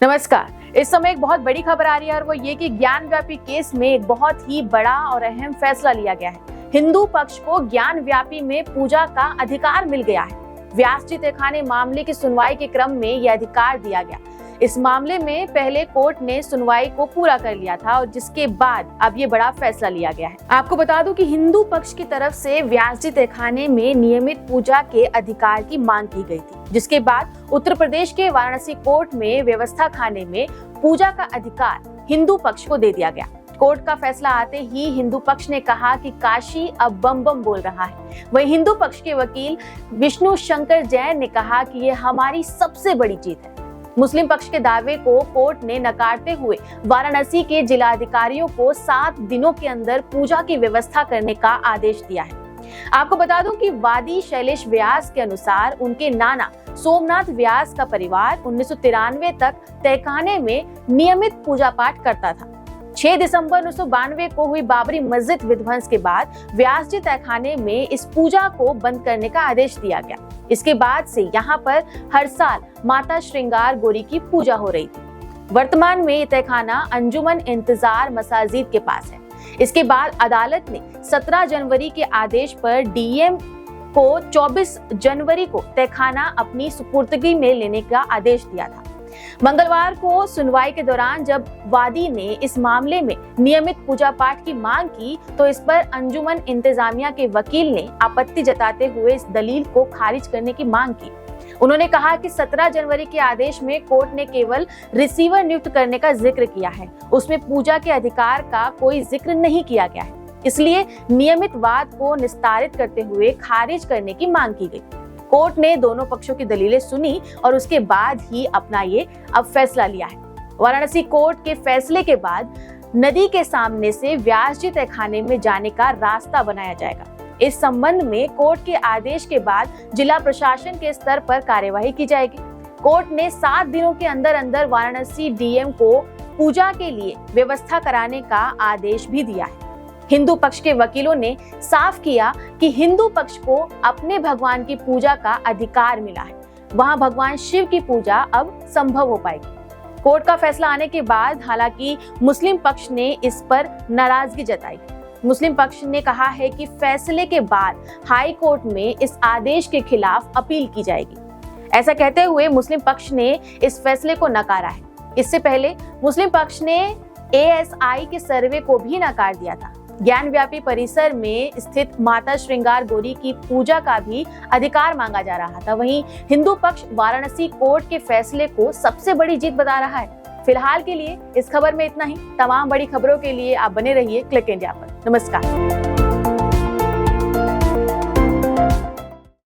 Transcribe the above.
नमस्कार। इस समय एक बहुत बड़ी खबर आ रही है और वो ये कि ज्ञानव्यापी केस में एक बहुत ही बड़ा और अहम फैसला लिया गया है। हिंदू पक्ष को ज्ञानव्यापी में पूजा का अधिकार मिल गया है। व्यास जी तहखाने मामले की सुनवाई के क्रम में यह अधिकार दिया गया। इस मामले में पहले कोर्ट ने सुनवाई को पूरा कर लिया था और जिसके बाद अब ये बड़ा फैसला लिया गया है। आपको बता दूं कि हिंदू पक्ष की तरफ से व्यास जी तहखाने में नियमित पूजा के अधिकार की मांग की गई थी, जिसके बाद उत्तर प्रदेश के वाराणसी कोर्ट में व्यवस्था खाने में पूजा का अधिकार हिंदू पक्ष को दे दिया गया। कोर्ट का फैसला आते ही हिंदू पक्ष ने कहा कि काशी अब बम बम बोल रहा है। वहीं हिंदू पक्ष के वकील विष्णु शंकर जैन ने कहा कि ये हमारी सबसे बड़ी जीत है। मुस्लिम पक्ष के दावे को कोर्ट ने नकारते हुए वाराणसी के जिलाधिकारियों को 7 दिनों के अंदर पूजा की व्यवस्था करने का आदेश दिया है। आपको बता दूं कि वादी शैलेश व्यास के अनुसार उनके नाना सोमनाथ व्यास का परिवार 1993 तक तहखाने में नियमित पूजा पाठ करता था। 6 दिसंबर 1992 को हुई बाबरी मस्जिद विध्वंस के बाद व्यास जी तहखाने में इस पूजा को बंद करने का आदेश दिया गया। इसके बाद से यहाँ पर हर साल माता श्रृंगार गौरी की पूजा हो रही थी। वर्तमान में ये तहखाना अंजुमन इंतजार मसाजिद के पास है। इसके बाद अदालत ने 17 जनवरी के आदेश पर डीएम को 24 जनवरी को तहखाना अपनी सुपुर्दगी में लेने का आदेश दिया था। मंगलवार को सुनवाई के दौरान जब वादी ने इस मामले में नियमित पूजा पाठ की मांग की तो इस पर अंजुमन इंतजामिया के वकील ने आपत्ति जताते हुए इस दलील को खारिज करने की मांग की। उन्होंने कहा कि 17 जनवरी के आदेश में कोर्ट ने केवल रिसीवर नियुक्त करने का जिक्र किया है, उसमें पूजा के अधिकार का कोई जिक्र नहीं किया गया है, इसलिए नियमित वाद को निस्तारित करते हुए खारिज करने की मांग की गई। कोर्ट ने दोनों पक्षों की दलीलें सुनी और उसके बाद ही अपना ये अब फैसला लिया है। वाराणसी कोर्ट के फैसले के बाद नदी के सामने से व्यास जी तहखाने में जाने का रास्ता बनाया जाएगा। इस संबंध में कोर्ट के आदेश के बाद जिला प्रशासन के स्तर पर कार्यवाही की जाएगी। कोर्ट ने 7 दिनों के अंदर अंदर वाराणसी डीएम को पूजा के लिए व्यवस्था कराने का आदेश भी दिया है। हिंदू पक्ष के वकीलों ने साफ किया कि हिंदू पक्ष को अपने भगवान की पूजा का अधिकार मिला है, वहां भगवान शिव की पूजा अब संभव हो पाएगी। कोर्ट का फैसला आने के बाद हालांकि मुस्लिम पक्ष ने इस पर नाराजगी जताई। मुस्लिम पक्ष ने कहा है कि फैसले के बाद हाई कोर्ट में इस आदेश के खिलाफ अपील की जाएगी। ऐसा कहते हुए मुस्लिम पक्ष ने इस फैसले को नकारा है। इससे पहले मुस्लिम पक्ष ने एएसआई के सर्वे को भी नकार दिया था। ज्ञानव्यापी परिसर में स्थित माता श्रृंगार गौरी की पूजा का भी अधिकार मांगा जा रहा था। वहीं हिंदू पक्ष वाराणसी कोर्ट के फैसले को सबसे बड़ी जीत बता रहा है। फिलहाल के लिए इस खबर में इतना ही। तमाम बड़ी खबरों के लिए आप बने रहिए क्लिक इंडिया पर। नमस्कार।